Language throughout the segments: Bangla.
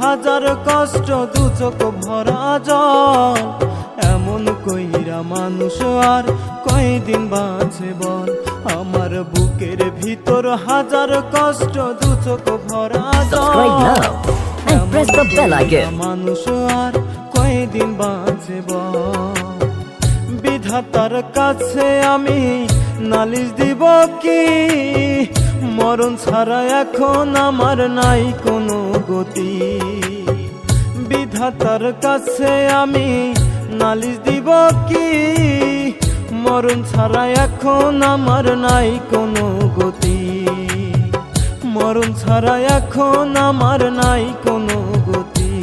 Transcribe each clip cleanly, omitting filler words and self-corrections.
হাজার কষ্ট দু চোখ ভরা জল। এমন কইরা মানুষ আর কয়দিন বাঁচে বল। আমার বুকের ভিতর হাজার কষ্ট দু চোখ ভরা জল। মানুষ আর কয়দিন বাঁচে বল। বিধাতার কাছে আমি নালিশ দিব কি? মরণ ছাড়া এখন আমার নাই কোনো গতি। বিধাতার কাছে আমি নালিশ দিব কি? মরণ ছাড়া এখন আমার নাই কোনো গতি। মরণ ছাড়া এখন আমার নাই কোনো গতি।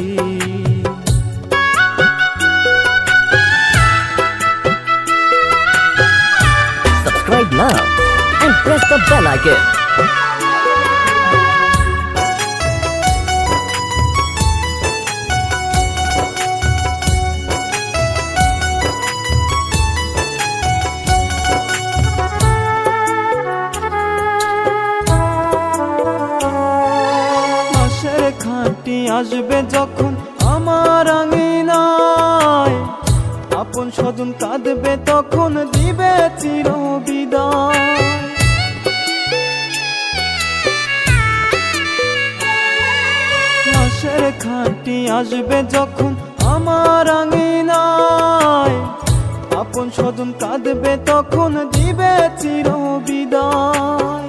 Subscribe now and press the bell icon. মাসের খাঁটি আসবে যখন আমার আঙিনায়, আপন স্বজন কাঁদবে তখন দিবে চির বিদায়। মাসের খাঁটি আসবে যখন আমার আঙিনায়, আপন স্বজন কাঁদবে তখন দিবে চির বিদায়।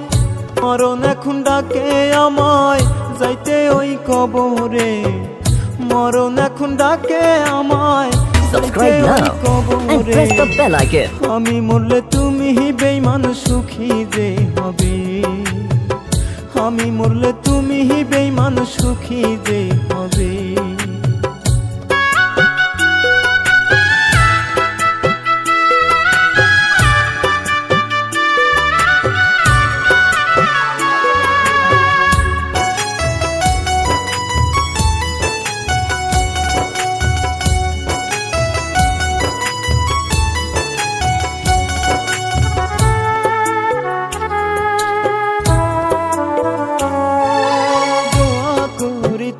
মরণ এখন ডাকে আমায় যাইতে ওই কবরে। মরণ এখন ডাকে আমায় Subscribe now and press the bell icon. আমি মরলে তুমি বেঈমান সুখী যে হবে। আমি মরলে তুমি বেঈমান সুখী যে হবে।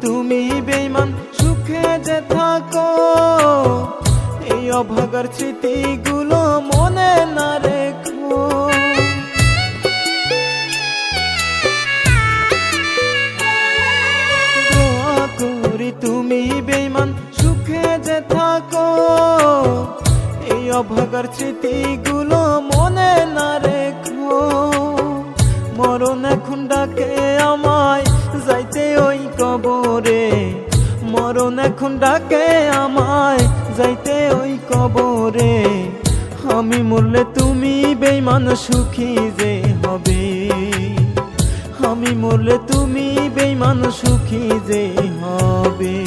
তুমি বেঈমান সুখে যে থাকো, এই অভাগার স্মৃতিগুলো মনে না রেখো। দোয়া করি তুমি বেঈমান সুখে যে থাকো, এই অভাগার স্মৃতিগুলো মনে না রেখো। মরণ এখন ডাকে আমায় যাইতে ওই কবরে। মরণ এখন ডাকে আমায় যাইতে ওই কবরে। আমি মরলে তুমি বেঈমান সুখী যে হবে। আমি মরলে তুমি বেঈমান সুখী যে হবে।